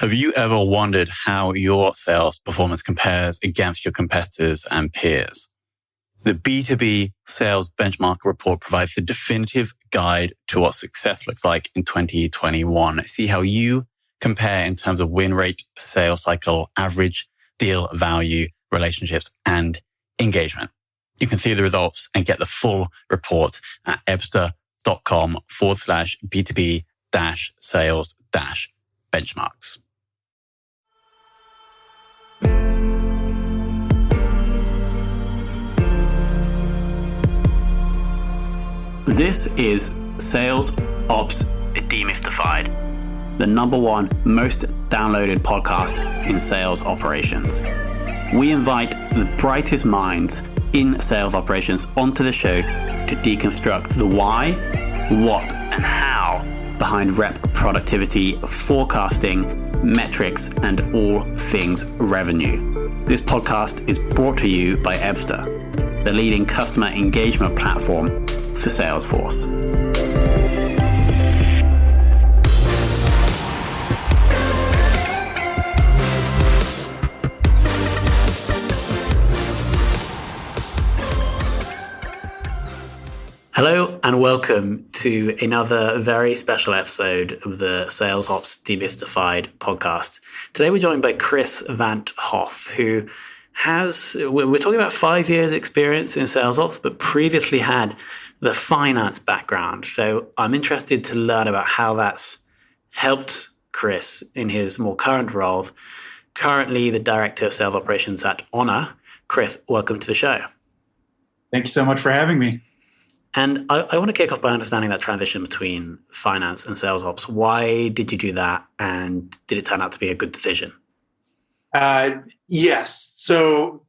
Have you ever wondered how your sales performance compares against your competitors and peers? The B2B Sales Benchmark Report provides the definitive guide to what success looks like in 2021. See how you compare in terms of win rate, sales cycle, average deal value, relationships, and engagement. You can see the results and get the full report at ebsta.com/B2B-sales-benchmarks. This is Sales Ops Demystified, the number one most downloaded podcast in sales operations. We invite the brightest minds in sales operations onto the show to deconstruct the why, what, and how behind rep productivity, forecasting, metrics, and all things revenue. This podcast is brought to you by Ebsta, the leading customer engagement platform for Salesforce. Hello and welcome to another very special episode of the Sales Ops Demystified podcast. Today we're joined by Chris Van't Hof, who we're talking about 5 years experience in sales ops, but previously had the finance background. So I'm interested to learn about how that's helped Chris in his more current role. Currently the Director of Sales Operations at Honor. Chris, welcome to the show. Thank you so much for having me. And I want to kick off by understanding that transition between finance and sales ops. Why did you do that? And did it turn out to be a good decision? Yes. So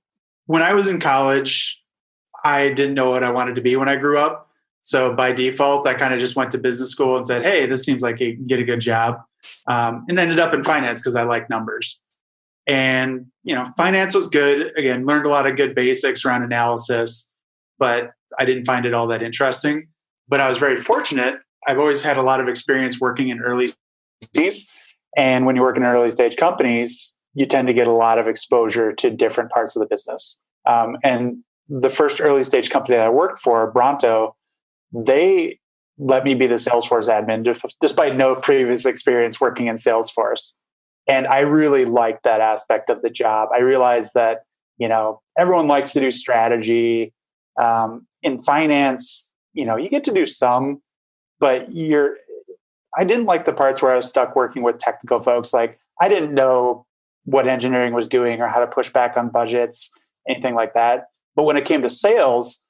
when I was in college, I didn't know what I wanted to be when I grew up. So by default, I kind of just went to business school and said, hey, this seems like you can get a good job. And ended up in finance because I like numbers. And, finance was good. Again, learned a lot of good basics around analysis, but I didn't find it all that interesting. But I was very fortunate. I've always had a lot of experience working in early stages. And when you work in early stage companies, you tend to get a lot of exposure to different parts of the business. And the first early stage company that I worked for, Bronto, they let me be the Salesforce admin despite no previous experience working in Salesforce. And I really liked that aspect of the job. I realized that, everyone likes to do strategy. In finance, you get to do some, but I didn't like the parts where I was stuck working with technical folks. Like I didn't know what engineering was doing or how to push back on budgets, anything like that. But when it came to sales,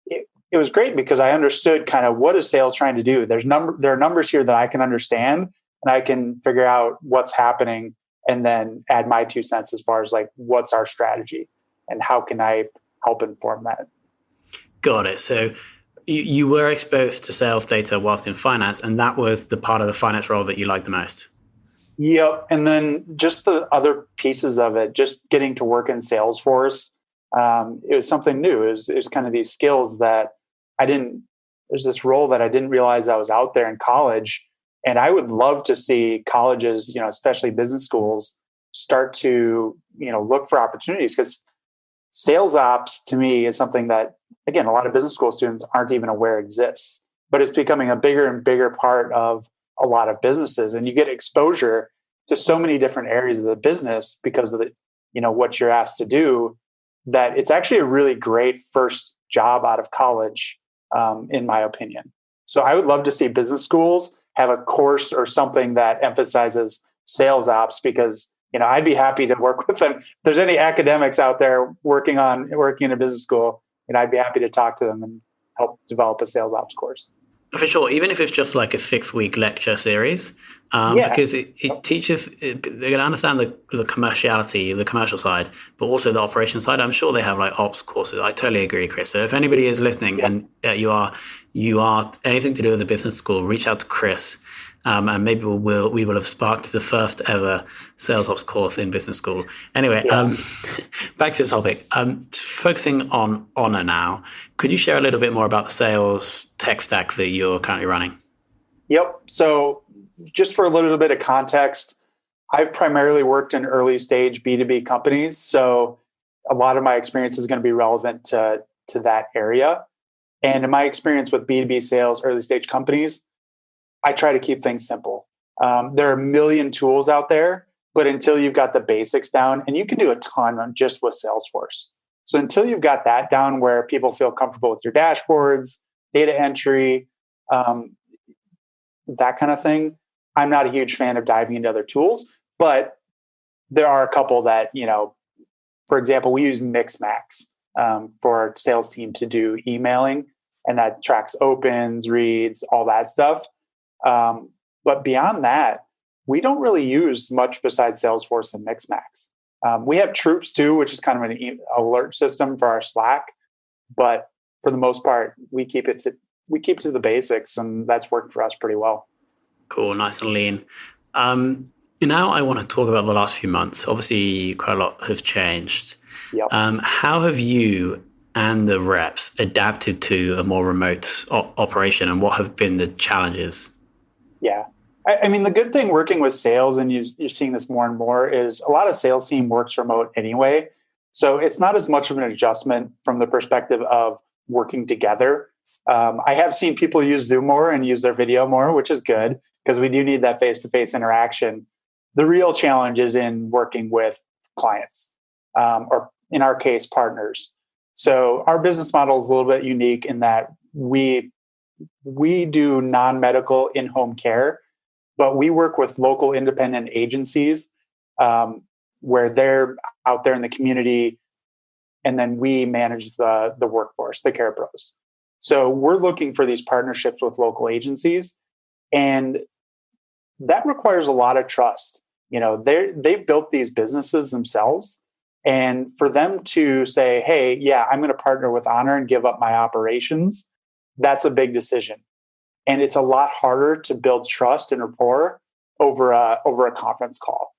it was great because I understood kind of what is sales trying to do. There are numbers here that I can understand and I can figure out what's happening and then add my 2 cents as far as like, what's our strategy and how can I help inform that? Got it. So you were exposed to sales data whilst in finance, and that was the part of the finance role that you liked the most. Yep. And then just the other pieces of it, just getting to work in Salesforce, it was something new. It was kind of these skills that there's this role that I didn't realize that was out there in college. And I would love to see colleges, especially business schools, start to, look for opportunities, because sales ops to me is something that, again, a lot of business school students aren't even aware exists, but it's becoming a bigger and bigger part of a lot of businesses. And you get exposure to so many different areas of the business because of the, what you're asked to do, that it's actually a really great first job out of college, in my opinion. So I would love to see business schools have a course or something that emphasizes sales ops, because I'd be happy to work with them. If there's any academics out there working in a business school, I'd be happy to talk to them and help develop a sales ops course. For sure, even if it's just like a 6-week lecture series, because it teaches, they're going to understand the commerciality, the commercial side, but also the operation side. I'm sure they have like ops courses. I totally agree, Chris. So if anybody is listening and you are anything to do with the business school, reach out to Chris. And maybe we will have sparked the first ever sales ops course in business school. Anyway, back to the topic. Focusing on Honor now, could you share a little bit more about the sales tech stack that you're currently running? Yep. So just for a little bit of context, I've primarily worked in early stage B2B companies. So a lot of my experience is going to be relevant to that area. And in my experience with B2B sales, early stage companies, I try to keep things simple. There are a million tools out there, but until you've got the basics down, and you can do a ton on just with Salesforce. So until you've got that down where people feel comfortable with your dashboards, data entry, that kind of thing, I'm not a huge fan of diving into other tools. But there are a couple that, for example, we use Mixmax for our sales team to do emailing, and that tracks opens, reads, all that stuff. But beyond that, we don't really use much besides Salesforce and Mixmax. We have Troops too, which is kind of an alert system for our Slack. But for the most part, we keep it to the basics, and that's worked for us pretty well. Cool, nice and lean. Now I want to talk about the last few months. Obviously, quite a lot have changed. Yep. How have you and the reps adapted to a more remote operation, and what have been the challenges? Yeah. I mean, the good thing working with sales, and you're seeing this more and more, is a lot of sales team works remote anyway. So it's not as much of an adjustment from the perspective of working together. I have seen people use Zoom more and use their video more, which is good because we do need that face-to-face interaction. The real challenge is in working with clients, or in our case, partners. So our business model is a little bit unique in that we do non-medical in-home care, but we work with local independent agencies where they're out there in the community, and then we manage the workforce, the care pros. So we're looking for these partnerships with local agencies, and that requires a lot of trust. They've built these businesses themselves, and for them to say, "Hey, yeah, I'm going to partner with Honor and give up my operations," that's a big decision. And it's a lot harder to build trust and rapport over a conference call.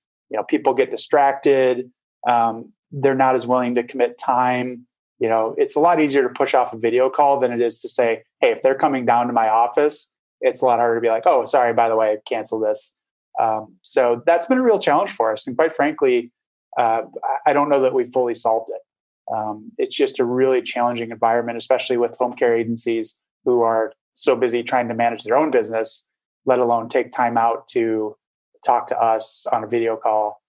People get distracted. They're not as willing to commit time. It's a lot easier to push off a video call than it is to say, "Hey, if they're coming down to my office," it's a lot harder to be like, "Oh, sorry, by the way, cancel this." So that's been a real challenge for us. And quite frankly, I don't know that we've fully solved it. It's just a really challenging environment, especially with home care agencies who are so busy trying to manage their own business, let alone take time out to talk to us on a video call.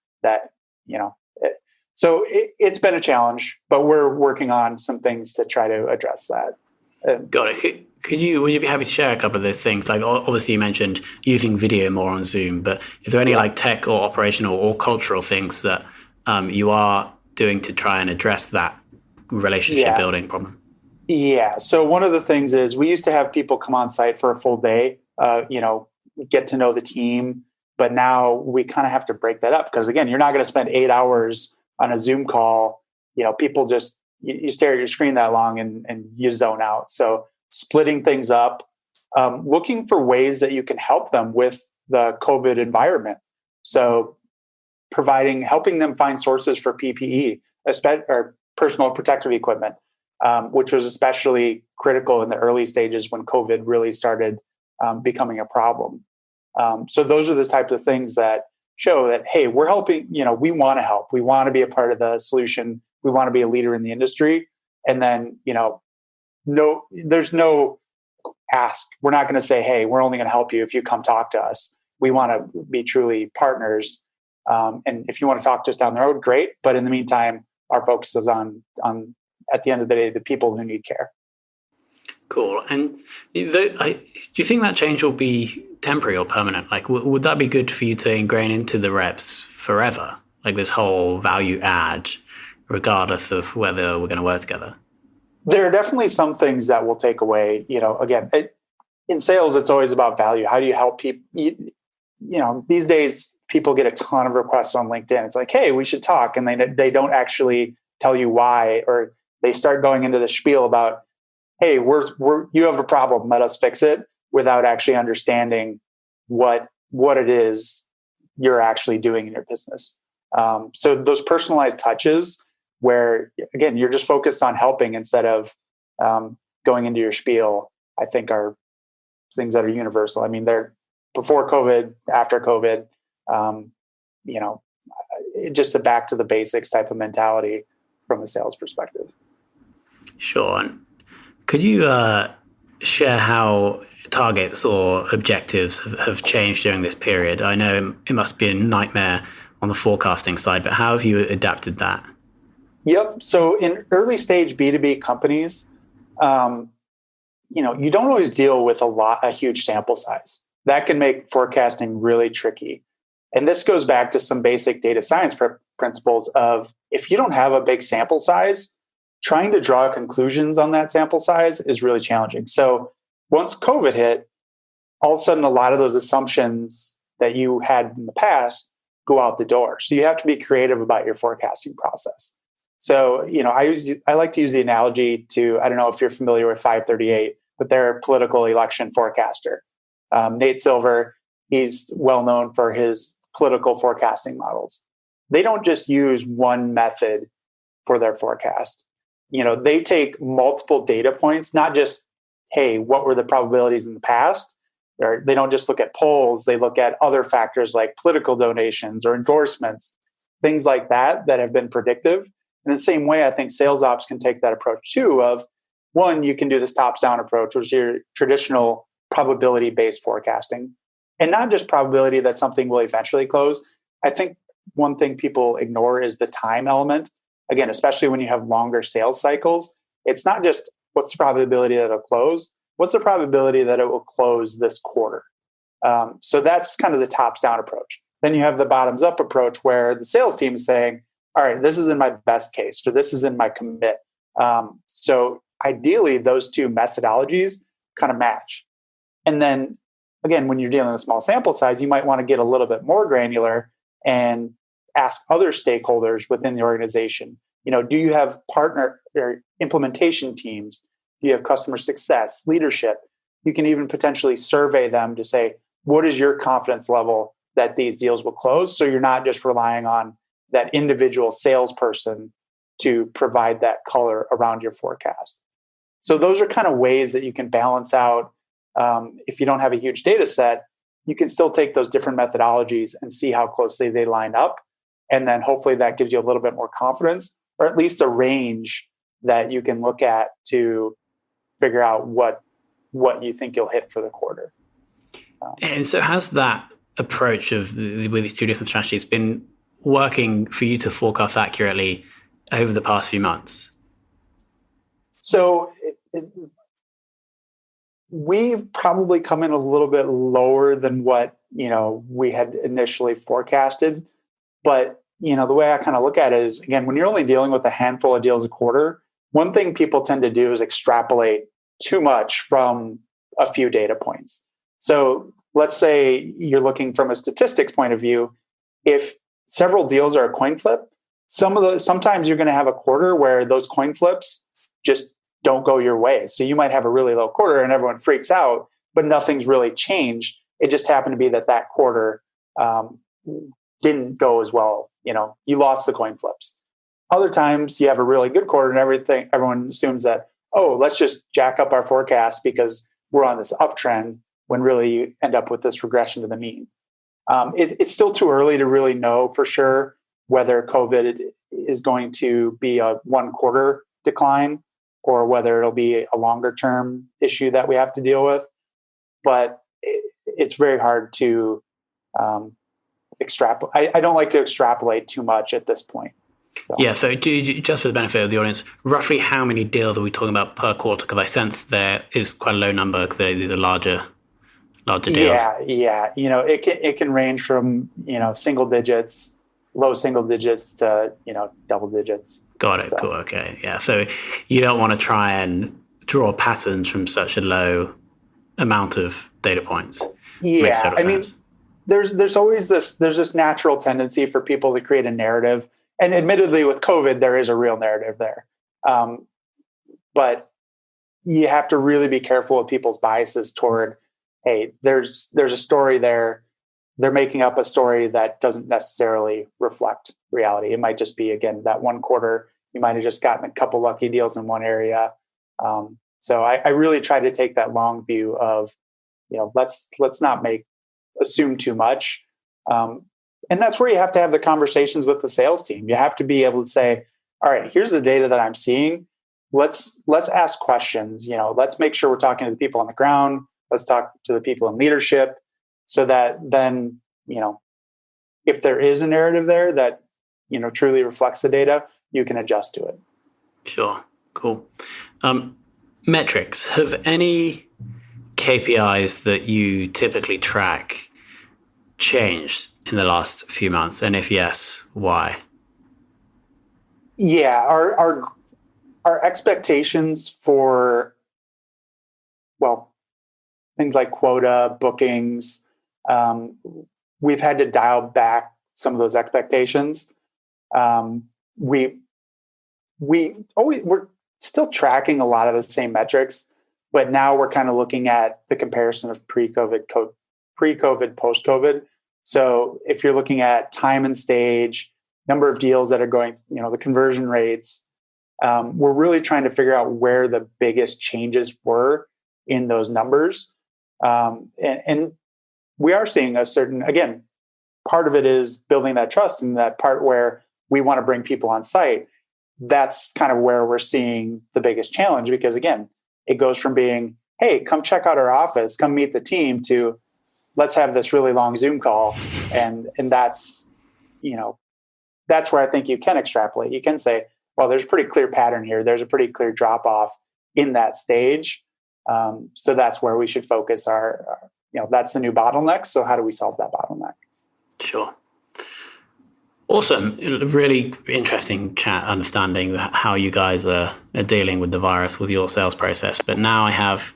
So it's been a challenge, but we're working on some things to try to address that. Got it. Would you be happy to share a couple of those things? Like, obviously you mentioned using video more on Zoom, but is there any like tech or operational or cultural things that you are doing to try and address that relationship building problem? Yeah. So one of the things is we used to have people come on site for a full day, get to know the team. But now we kind of have to break that up because, again, you're not going to spend 8 hours on a Zoom call. People just, you stare at your screen that long and you zone out. So splitting things up, looking for ways that you can help them with the COVID environment. So helping them find sources for PPE, or personal protective equipment, which was especially critical in the early stages when COVID really started becoming a problem. So those are the types of things that show that, hey, we're helping, we want to help. We want to be a part of the solution. We want to be a leader in the industry. And then, there's no ask. We're not going to say, hey, we're only going to help you if you come talk to us. We want to be truly partners. And if you want to talk to us down the road, great. But in the meantime, our focus is on at the end of the day, the people who need care. Cool. And do you think that change will be temporary or permanent? Like, would that be good for you to ingrain into the reps forever? Like this whole value add, regardless of whether we're going to work together? There are definitely some things that will take away, again, in sales, it's always about value. How do you help people? These days people get a ton of requests on LinkedIn. It's like, hey, we should talk. And they don't actually tell you why, or they start going into the spiel about, hey, you have a problem, let us fix it, without actually understanding what it is you're actually doing in your business. So those personalized touches where, again, you're just focused on helping instead of going into your spiel, I think are things that are universal. I mean, they're before COVID, after COVID. just a back to the basics type of mentality from a sales perspective. Sure. And could you share how targets or objectives have changed during this period? I know it must be a nightmare on the forecasting side, but how have you adapted that? Yep. So in early stage B2B companies, you don't always deal with a huge sample size. That can make forecasting really tricky. And this goes back to some basic data science principles of, if you don't have a big sample size, trying to draw conclusions on that sample size is really challenging. So once COVID hit, all of a sudden, a lot of those assumptions that you had in the past go out the door. So you have to be creative about your forecasting process. So, I like to use the analogy to, I don't know if you're familiar with 538, but they're a political election forecaster. Nate Silver, he's well known for his political forecasting models. They don't just use one method for their forecast. They take multiple data points, not just, hey, what were the probabilities in the past? They don't just look at polls. They look at other factors like political donations or endorsements, things like that have been predictive. In the same way, I think sales ops can take that approach too of, one, you can do this tops-down approach, which is your traditional probability-based forecasting. And not just probability that something will eventually close. I think one thing people ignore is the time element. Again, especially when you have longer sales cycles, it's not just what's the probability that it'll close, what's the probability that it will close this quarter? So that's kind of the tops-down approach. Then you have the bottoms-up approach where the sales team is saying, all right, this is in my best case, or this is in my commit. So ideally, those two methodologies kind of match. And then, again, when you're dealing with small sample size, you might want to get a little bit more granular and ask other stakeholders within the organization. Do you have partner or implementation teams? Do you have customer success, leadership? You can even potentially survey them to say, what is your confidence level that these deals will close? So you're not just relying on that individual salesperson to provide that color around your forecast. So those are kind of ways that you can balance out. If you don't have a huge data set, you can still take those different methodologies and see how closely they line up. And then hopefully that gives you a little bit more confidence, or at least a range that you can look at to figure out what you think you'll hit for the quarter. And so how's that approach with these two different strategies been working for you to forecast accurately over the past few months? So we've probably come in a little bit lower than what, we had initially forecasted. But, the way I kind of look at it is, again, when you're only dealing with a handful of deals a quarter, one thing people tend to do is extrapolate too much from a few data points. So let's say you're looking from a statistics point of view. If several deals are a coin flip, sometimes you're going to have a quarter where those coin flips just don't go your way. So you might have a really low quarter and everyone freaks out, but nothing's really changed. It just happened to be that quarter didn't go as well. You lost the coin flips. Other times you have a really good quarter and everyone assumes that, oh, let's just jack up our forecast because we're on this uptrend, when really you end up with this regression to the mean. It's still too early to really know for sure whether COVID is going to be a 1 quarter decline or whether it'll be a longer term issue that we have to deal with. But it's very hard to extrapolate. I don't like to extrapolate too much at this point. So. Yeah, so just for the benefit of the audience, roughly how many deals are we talking about per quarter? Because I sense there is quite a low number because these are larger deals. Yeah. It can range from, single digits, low single digits to, double digits. Got it. So. Cool. Okay. Yeah. So you don't want to try and draw patterns from such a low amount of data points. Yeah. I mean, there's always this natural tendency for people to create a narrative. And admittedly, with COVID, there is a real narrative there. But you have to really be careful of people's biases toward, hey, there's a story there. They're making up a story that doesn't necessarily reflect reality. It might just be, again, that 1 quarter, you might have just gotten a couple lucky deals in one area. So I really try to take that long view of, let's not assume too much. And that's where you have to have the conversations with the sales team. You have to be able to say, all right, here's the data that I'm seeing. Let's ask questions. Let's make sure we're talking to the people on the ground. Let's talk to the people in leadership, so that then, if there is a narrative there that, truly reflects the data, you can adjust to it. Sure. Cool. Metrics. Have any KPIs that you typically track changed in the last few months? And if yes, why? Yeah, our expectations for, things like quota, bookings, we've had to dial back some of those expectations. We're still tracking a lot of the same metrics, but now we're kind of looking at the comparison of pre-COVID, post-COVID. So if you're looking at time and stage, number of deals that are going, the conversion rates, we're really trying to figure out where the biggest changes were in those numbers. And we are seeing a certain, again, part of it is building that trust, and that part where we want to bring people on site. That's kind of where we're seeing the biggest challenge, because again, it goes from being, hey, come check out our office, come meet the team, to let's have this really long Zoom call. And that's, that's where I think you can extrapolate. You can say, well, there's a pretty clear pattern here. There's a pretty clear drop off in that stage. So that's where we should focus our that's the new bottleneck. So how do we solve that bottleneck? Sure. Awesome. Really interesting chat, understanding how you guys are dealing with the virus with your sales process. But now I have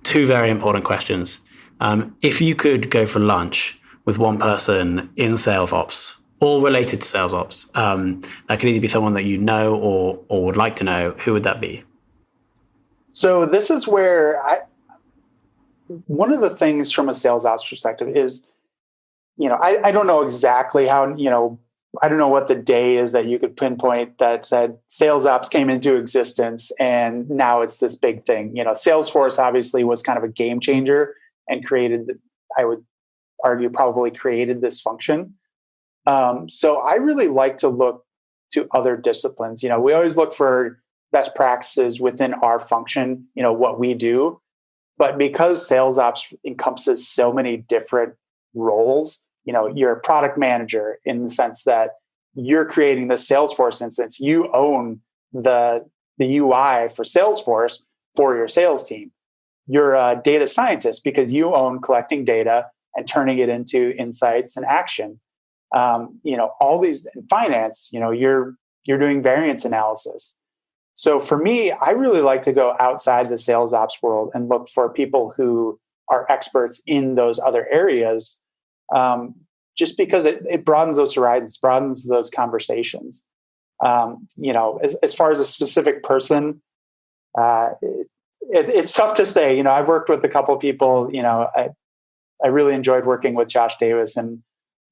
two very important questions. If you could go for lunch with one person in sales ops, all related to sales ops, that could either be someone that you know or would like to know, who would that be? So this is where one of the things from a sales ops perspective is, I don't know exactly how, I don't know what the day is that you could pinpoint that said sales ops came into existence and now it's this big thing. Salesforce obviously was kind of a game changer and I would argue, probably created this function. So I really like to look to other disciplines. We always look for best practices within our function, what we do. But because sales ops encompasses so many different roles, you're a product manager in the sense that you're creating the Salesforce instance. You own the UI for Salesforce for your sales team. You're a data scientist because you own collecting data and turning it into insights and action. All these in finance, you're doing variance analysis. So for me, I really like to go outside the sales ops world and look for people who are experts in those other areas, just because it broadens those horizons, broadens those conversations. As far as a specific person, it's tough to say. I've worked with a couple of people. I really enjoyed working with Josh Davis, and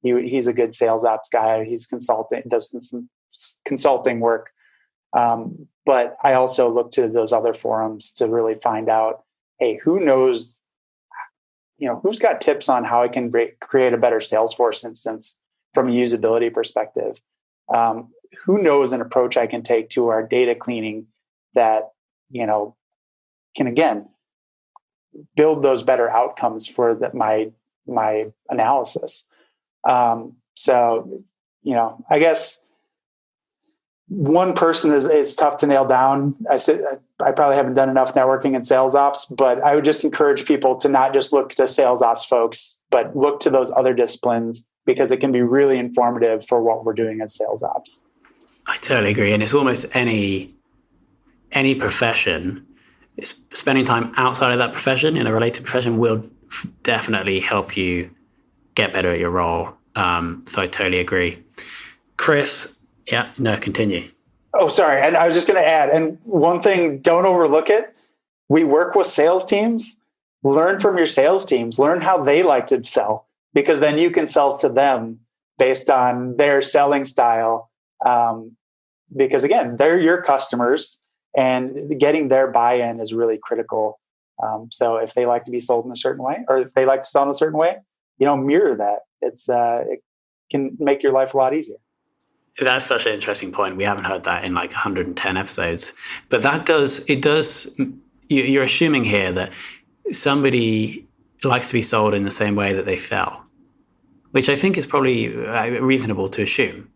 he's a good sales ops guy. He's does some consulting work. But I also look to those other forums to really find out, hey, who knows, who's got tips on how I can create a better Salesforce instance from a usability perspective? Who knows an approach I can take to our data cleaning that, can again build those better outcomes for my analysis. So, I guess one person is tough to nail down. I probably haven't done enough networking in sales ops, but I would just encourage people to not just look to sales ops folks, but look to those other disciplines, because it can be really informative for what we're doing as sales ops. I totally agree. And it's almost any profession. Spending time outside of that profession in a related profession will definitely help you get better at your role. So I totally agree. Chris, yeah, no, continue. Oh, sorry. And I was just going to add, and one thing, don't overlook it. We work with sales teams. Learn from your sales teams. Learn how they like to sell, because then you can sell to them based on their selling style. Because again, they're your customers, and getting their buy-in is really critical. So if they like to be sold in a certain way, or if they like to sell in a certain way, mirror that. It can make your life a lot easier. That's such an interesting point. We haven't heard that in like 110 episodes. But you're assuming here that somebody likes to be sold in the same way that they sell, which I think is probably reasonable to assume.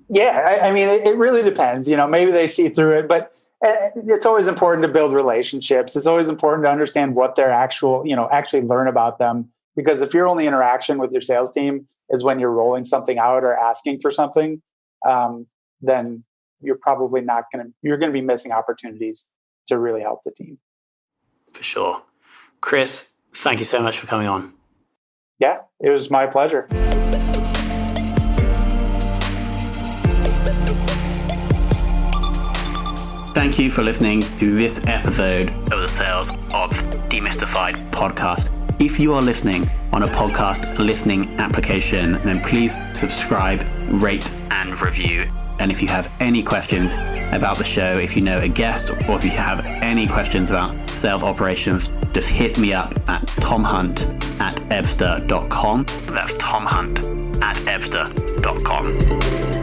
Yeah, I mean, it really depends. Maybe they see through it, but it's always important to build relationships. It's always important to understand what they're actually learn about them. Because if your only interaction with your sales team is when you're rolling something out or asking for something, then you're probably you're going to be missing opportunities to really help the team. For sure. Chris, thank you so much for coming on. Yeah, it was my pleasure. Thank you for listening to this episode of the Sales Ops Demystified podcast. If you are listening on a podcast listening application, then please subscribe, rate, and review. And if you have any questions about the show, if you know a guest, or if you have any questions about sales operations, just hit me up at tomhunt@ebster.com. That's tomhunt@ebster.com.